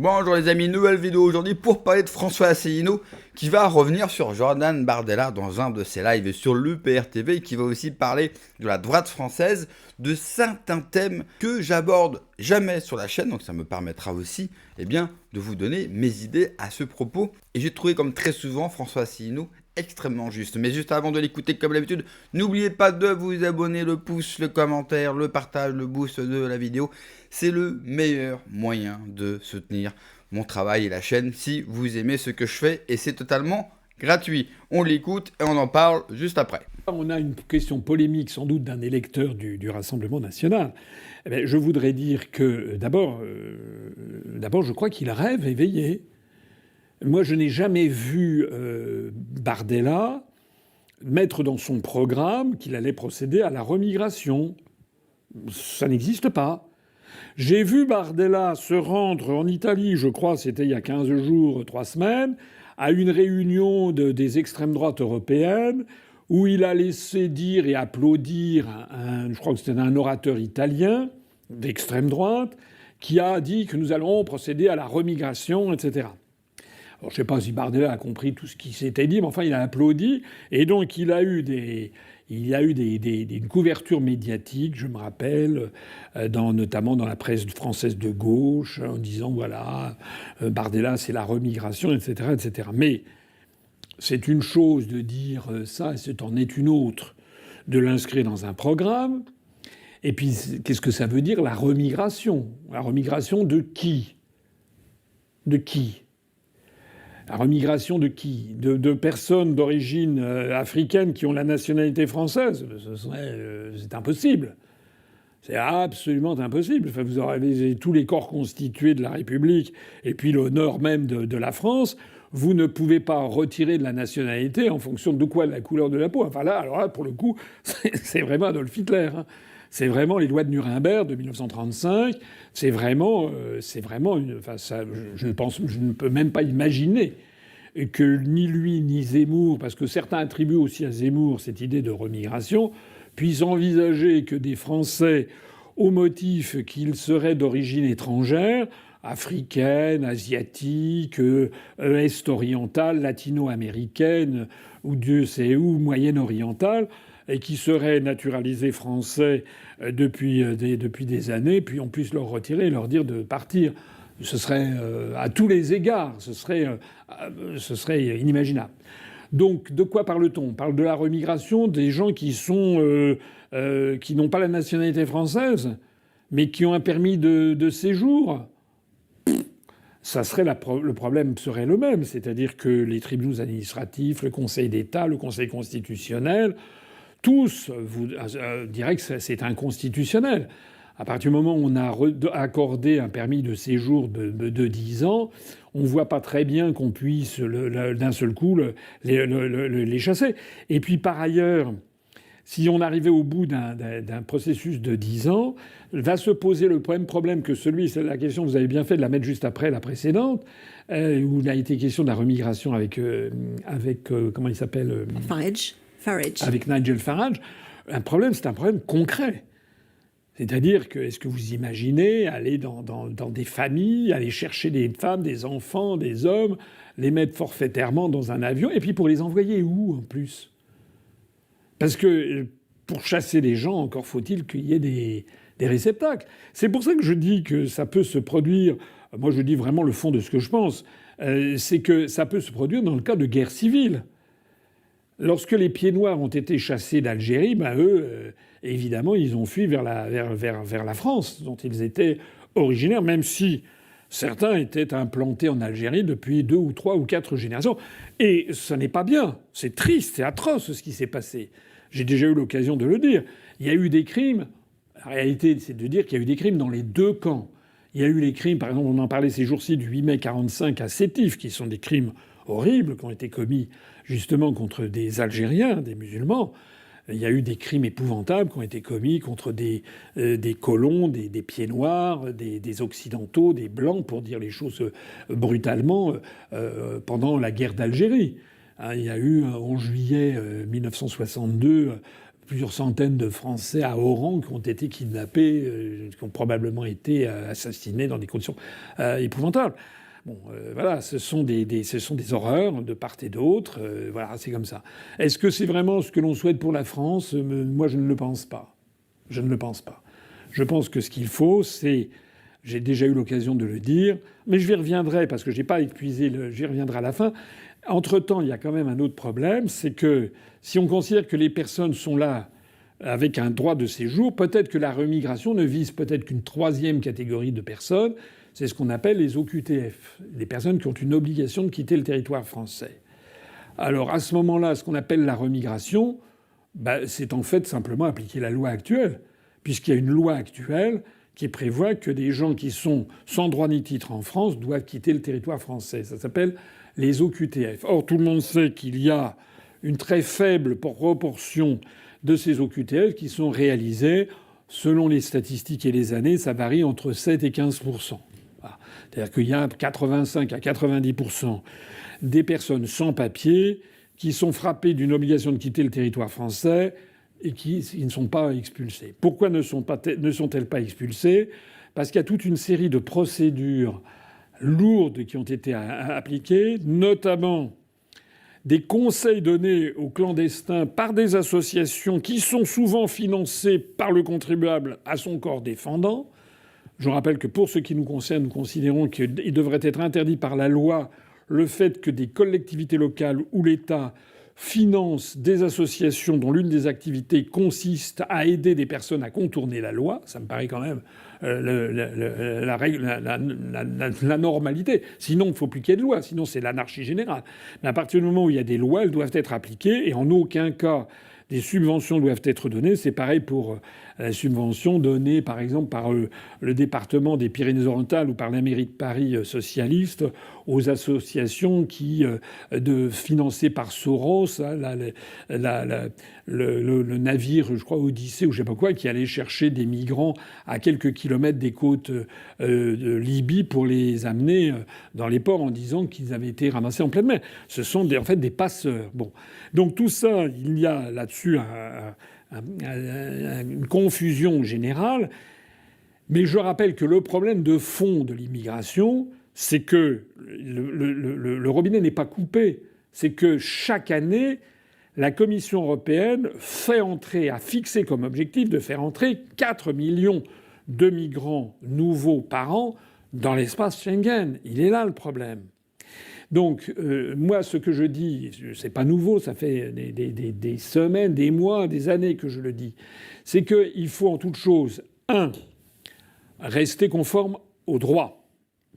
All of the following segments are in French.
Bonjour les amis, nouvelle vidéo aujourd'hui pour parler de François Asselineau qui va revenir sur Jordan Bardella dans un de ses lives sur l'UPR TV et qui va aussi parler de la droite française, de certains thèmes que j'aborde jamais sur la chaîne, donc ça me permettra aussi de vous donner mes idées à ce propos. Et j'ai trouvé comme très souvent François Asselineau extrêmement juste. Mais juste avant de l'écouter comme d'habitude, n'oubliez pas de vous abonner, le pouce, le commentaire, le partage, le boost de la vidéo. C'est le meilleur moyen de soutenir mon travail et la chaîne si vous aimez ce que je fais et c'est totalement gratuit. On l'écoute et on en parle juste après. On a une question polémique sans doute d'un électeur du Rassemblement national. Eh bien, je voudrais dire que d'abord, je crois qu'il rêve éveillé. Moi, je n'ai jamais vu Bardella mettre dans son programme qu'il allait procéder à la remigration. Ça n'existe pas. J'ai vu Bardella se rendre en Italie, je crois, c'était il y a 15 jours, 3 semaines, à une réunion des extrêmes droites européennes, où il a laissé dire et applaudir je crois que c'était un orateur italien d'extrême droite, qui a dit que nous allons procéder à la remigration, etc. Alors, je ne sais pas si Bardella a compris tout ce qui s'était dit, mais enfin, il a applaudi. Et donc, il a eu une couverture médiatique, je me rappelle, notamment dans la presse française de gauche, en disant, voilà, Bardella, c'est la remigration, etc., etc. Mais c'est une chose de dire ça, et c'est en est une autre de l'inscrire dans un programme. Et puis, qu'est-ce que ça veut dire, la remigration? La remigration de qui? De qui? La remigration de qui? De personnes d'origine africaine qui ont la nationalité française? C'est impossible. C'est absolument impossible. Enfin, vous aurez tous les corps constitués de la République et puis le nord même de la France. Vous ne pouvez pas retirer de la nationalité en fonction de quoi? De la couleur de la peau. Enfin là, alors là, pour le coup, c'est vraiment Adolf Hitler. Hein. C'est vraiment les lois de Nuremberg de 1935. C'est vraiment enfin, ça, je ne peux même pas imaginer que ni lui ni Zemmour, parce que certains attribuent aussi à Zemmour cette idée de remigration, puissent envisager que des Français, au motif qu'ils seraient d'origine étrangère, africaine, asiatique, est-orientale, latino-américaine, ou Dieu sait où, moyen-orientale, et qui seraient naturalisés français depuis des années, puis on puisse leur retirer et leur dire de partir. Ce serait à tous les égards, ce serait inimaginable. Donc, de quoi parle-t-on? On parle de la remigration des gens qui n'ont pas la nationalité française, mais qui ont un permis de séjour. Ça serait le problème serait le même, c'est-à-dire que les tribunaux administratifs, le Conseil d'État, le Conseil constitutionnel, tous diraient que c'est inconstitutionnel. À partir du moment où on a accordé un permis de séjour de 10 ans, on ne voit pas très bien qu'on puisse d'un seul coup les chasser. Et puis par ailleurs, si on arrivait au bout d'un processus de 10 ans, va se poser le même problème que celui, c'est la question, vous avez bien fait de la mettre juste après la précédente, où il a été question de la remigration avec comment il s'appelle Farage. Avec Nigel Farage. C'est un problème concret. C'est-à-dire que, est-ce que vous imaginez aller dans des familles, aller chercher des femmes, des enfants, des hommes, les mettre forfaitairement dans un avion, et puis pour les envoyer où, en plus? Parce que pour chasser les gens, encore faut-il qu'il y ait des réceptacles. C'est pour ça que je dis que ça peut se produire. Moi, je dis vraiment le fond de ce que je pense. C'est que ça peut se produire dans le cas de guerre civile. Lorsque les pieds noirs ont été chassés d'Algérie, eux, évidemment, ils ont fui vers la France, dont ils étaient originaires, même si certains étaient implantés en Algérie depuis 2 ou 3 ou 4 générations. Et ce n'est pas bien. C'est triste, c'est atroce ce qui s'est passé. J'ai déjà eu l'occasion de le dire. Il y a eu des crimes. La réalité, c'est de dire qu'il y a eu des crimes dans les 2 camps. Il y a eu les crimes, par exemple, on en parlait ces jours-ci, du 8 mai 1945 à Sétif, qui sont des crimes horribles qui ont été commis justement contre des Algériens, des musulmans. Il y a eu des crimes épouvantables qui ont été commis contre des colons, des pieds noirs, des occidentaux, des blancs, pour dire les choses brutalement, pendant la guerre d'Algérie. Il y a eu, en juillet 1962, plusieurs centaines de Français à Oran qui ont été kidnappés, qui ont probablement été assassinés dans des conditions épouvantables. Bon, voilà, ce sont des horreurs de part et d'autre. Voilà, c'est comme ça. Est-ce que c'est vraiment ce que l'on souhaite pour la France ? Moi, je ne le pense pas. Je ne le pense pas. Je pense que ce qu'il faut, c'est... J'ai déjà eu l'occasion de le dire, mais j'y reviendrai parce que j'ai pas épuisé. J'y reviendrai à la fin. Entre-temps, il y a quand même un autre problème, c'est que si on considère que les personnes sont là avec un droit de séjour, peut-être que la remigration ne vise peut-être qu'une troisième catégorie de personnes. C'est ce qu'on appelle les OQTF, les personnes qui ont une obligation de quitter le territoire français. Alors à ce moment-là, ce qu'on appelle la remigration, c'est en fait simplement appliquer la loi actuelle, puisqu'il y a une loi actuelle qui prévoit que des gens qui sont sans droit ni titre en France doivent quitter le territoire français. Ça s'appelle les OQTF. Or, tout le monde sait qu'il y a une très faible proportion de ces OQTF qui sont réalisés. Selon les statistiques et les années, ça varie entre 7 et 15 %. C'est-à-dire qu'il y a 85 à 90 % des personnes sans papier qui sont frappées d'une obligation de quitter le territoire français et qui ne sont pas expulsées. Pourquoi ne sont-elles pas expulsées ? Parce qu'il y a toute une série de procédures lourdes qui ont été appliquées, notamment des conseils donnés aux clandestins par des associations qui sont souvent financées par le contribuable à son corps défendant. Je rappelle que pour ce qui nous concerne, nous considérons qu'il devrait être interdit par la loi le fait que des collectivités locales ou l'État financent des associations dont l'une des activités consiste à aider des personnes à contourner la loi. Ça me paraît quand même la règle, la normalité. Sinon, il ne faut plus qu'il y ait de loi. Sinon, c'est l'anarchie générale. Mais à partir du moment où il y a des lois, elles doivent être appliquées et en aucun cas des subventions doivent être données. C'est pareil pour la subvention donnée, par exemple, par le département des Pyrénées-Orientales ou par la mairie de Paris socialiste aux associations financées par Soros, le navire, je crois, Odyssée ou je sais pas quoi, qui allait chercher des migrants à quelques kilomètres des côtes de Libye pour les amener dans les ports en disant qu'ils avaient été ramassés en pleine mer. Ce sont en fait des passeurs. Bon. Donc tout ça, il y a là-dessus une confusion générale. Mais je rappelle que le problème de fond de l'immigration, c'est que le robinet n'est pas coupé. C'est que chaque année, la Commission européenne a fixé comme objectif de faire entrer 4 millions de migrants nouveaux par an dans l'espace Schengen. Il est là le problème. Donc, moi, ce que je dis, c'est pas nouveau, ça fait des semaines, des mois, des années que je le dis, c'est qu'il faut en toute chose, rester conforme au droit.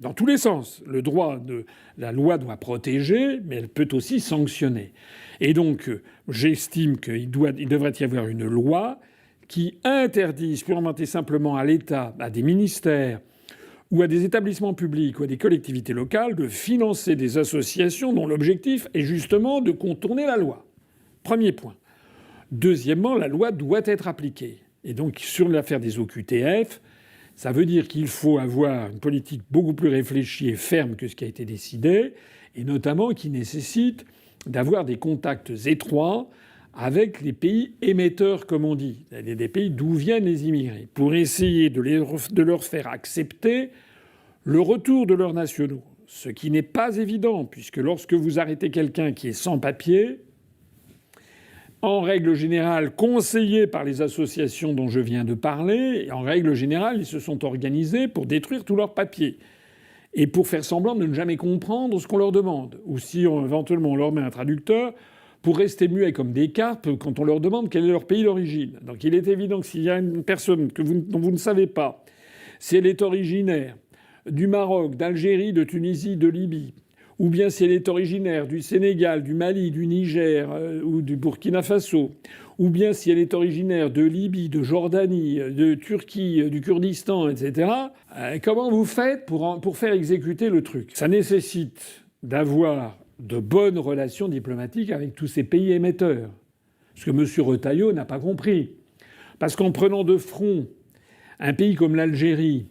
Dans tous les sens. La loi doit protéger, mais elle peut aussi sanctionner. Et donc, j'estime qu'il devrait y avoir une loi qui interdise purement et simplement à l'État, à des ministères, ou à des établissements publics ou à des collectivités locales de financer des associations dont l'objectif est justement de contourner la loi. Premier point. Deuxièmement, la loi doit être appliquée. Et donc, sur l'affaire des OQTF, ça veut dire qu'il faut avoir une politique beaucoup plus réfléchie et ferme que ce qui a été décidé, et notamment qui nécessite d'avoir des contacts étroits avec les pays émetteurs, comme on dit, des pays d'où viennent les immigrés, pour essayer de leur faire accepter le retour de leurs nationaux. Ce qui n'est pas évident, puisque lorsque vous arrêtez quelqu'un qui est sans papier, en règle générale conseillé par les associations dont je viens de parler, en règle générale, ils se sont organisés pour détruire tous leurs papiers et pour faire semblant de ne jamais comprendre ce qu'on leur demande. Ou si éventuellement on leur met un traducteur, pour rester muets comme des carpes quand on leur demande quel est leur pays d'origine. Donc il est évident que s'il y a une personne dont vous ne savez pas si elle est originaire du Maroc, d'Algérie, de Tunisie, de Libye, ou bien si elle est originaire du Sénégal, du Mali, du Niger ou du Burkina Faso, ou bien si elle est originaire de Libye, de Jordanie, de Turquie, du Kurdistan, etc., comment vous faites pour faire exécuter le truc ? Ça nécessite d'avoir de bonnes relations diplomatiques avec tous ces pays émetteurs. Ce que M. Retailleau n'a pas compris. Parce qu'en prenant de front un pays comme l'Algérie,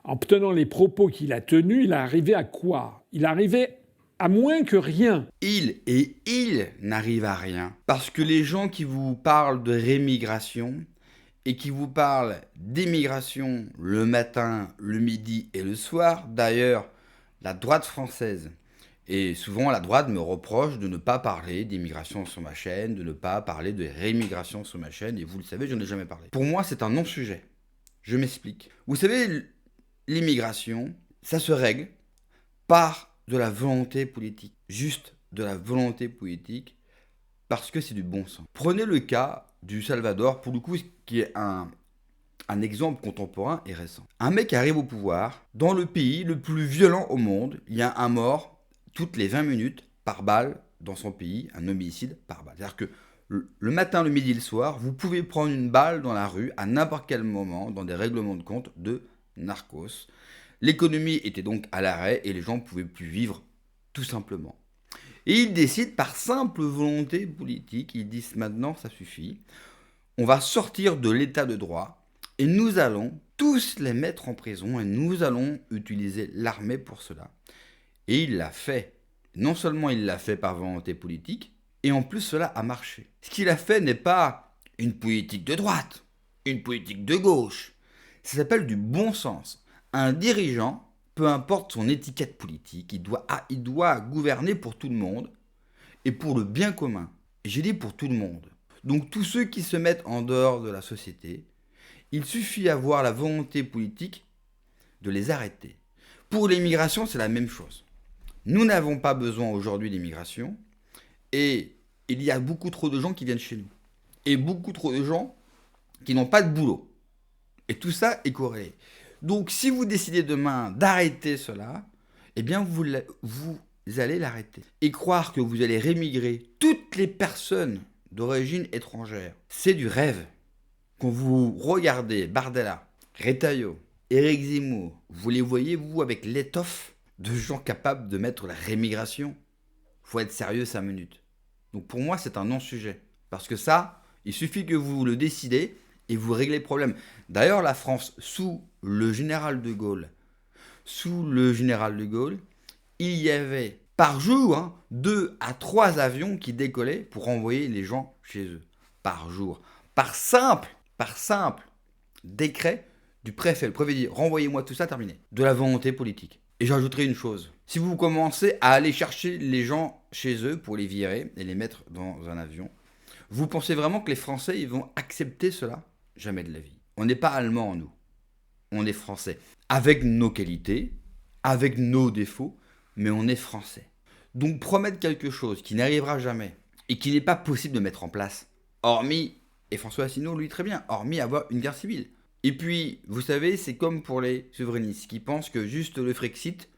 en tenant les propos qu'il a tenus, il est arrivé à quoi ? Il est arrivé À moins que rien. Il n'arrive à rien. Parce que les gens qui vous parlent de rémigration et qui vous parlent d'émigration le matin, le midi et le soir, d'ailleurs, la droite française, et souvent la droite me reproche de ne pas parler d'immigration sur ma chaîne, de ne pas parler de rémigration sur ma chaîne, et vous le savez, je n'en ai jamais parlé. Pour moi, c'est un non-sujet. Je m'explique. Vous savez, l'immigration, ça se règle par de la volonté politique. Juste de la volonté politique, parce que c'est du bon sens. Prenez le cas du Salvador, pour le coup, qui est un exemple contemporain et récent. Un mec arrive au pouvoir, dans le pays le plus violent au monde, il y a un mort toutes les 20 minutes par balle dans son pays, un homicide par balle. C'est-à-dire que le matin, le midi, le soir, vous pouvez prendre une balle dans la rue à n'importe quel moment dans des règlements de compte de narcos. L'économie était donc à l'arrêt et les gens ne pouvaient plus vivre tout simplement. Et ils décident par simple volonté politique, ils disent maintenant ça suffit, on va sortir de l'état de droit et nous allons tous les mettre en prison et nous allons utiliser l'armée pour cela. Et il l'a fait. Non seulement il l'a fait par volonté politique, et en plus cela a marché. Ce qu'il a fait n'est pas une politique de droite, une politique de gauche. Ça s'appelle du bon sens. Un dirigeant, peu importe son étiquette politique, il doit gouverner pour tout le monde et pour le bien commun. Et j'ai dit pour tout le monde. Donc tous ceux qui se mettent en dehors de la société, il suffit d'avoir la volonté politique de les arrêter. Pour l'immigration, c'est la même chose. Nous n'avons pas besoin aujourd'hui d'immigration et il y a beaucoup trop de gens qui viennent chez nous. Et beaucoup trop de gens qui n'ont pas de boulot. Et tout ça est corrélé. Donc si vous décidez demain d'arrêter cela, eh bien vous allez l'arrêter. Et croire que vous allez rémigrer toutes les personnes d'origine étrangère, c'est du rêve. Quand vous regardez Bardella, Retailleau, Éric Zemmour, vous les voyez, vous, avec l'étoffe de gens capables de mettre la rémigration. Faut être sérieux 5 minutes. Donc pour moi, c'est un non-sujet. Parce que ça, il suffit que vous le décidez et vous réglez le problème. D'ailleurs, la France, sous le général de Gaulle, il y avait par jour 2 à 3 avions qui décollaient pour envoyer les gens chez eux. Par jour. Par simple décret du préfet. Le préfet dit renvoyez-moi tout ça, terminé. De la volonté politique. Et j'ajouterai une chose. Si vous commencez à aller chercher les gens chez eux pour les virer et les mettre dans un avion, vous pensez vraiment que les Français ils vont accepter cela? Jamais de la vie. On n'est pas allemands, nous. On est Français. Avec nos qualités, avec nos défauts, mais on est Français. Donc promettre quelque chose qui n'arrivera jamais et qui n'est pas possible de mettre en place, hormis, et François Asselineau lui très bien, hormis avoir une guerre civile. Et puis, vous savez, c'est comme pour les souverainistes qui pensent que juste le Frexit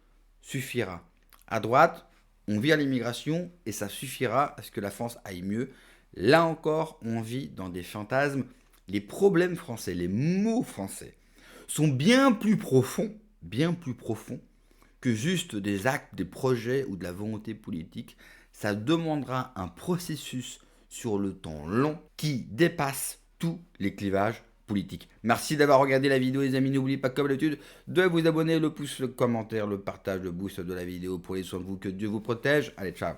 suffira. À droite, on vire l'immigration et ça suffira à ce que la France aille mieux. Là encore, on vit dans des fantasmes. Les problèmes français, les maux français sont bien plus profonds que juste des actes, des projets ou de la volonté politique. Ça demandera un processus sur le temps long qui dépasse tous les clivages politique. Merci d'avoir regardé la vidéo les amis, n'oubliez pas comme d'habitude de vous abonner, le pouce, le commentaire, le partage, le boost de la vidéo. Prenez soin de vous, que Dieu vous protège. Allez, ciao.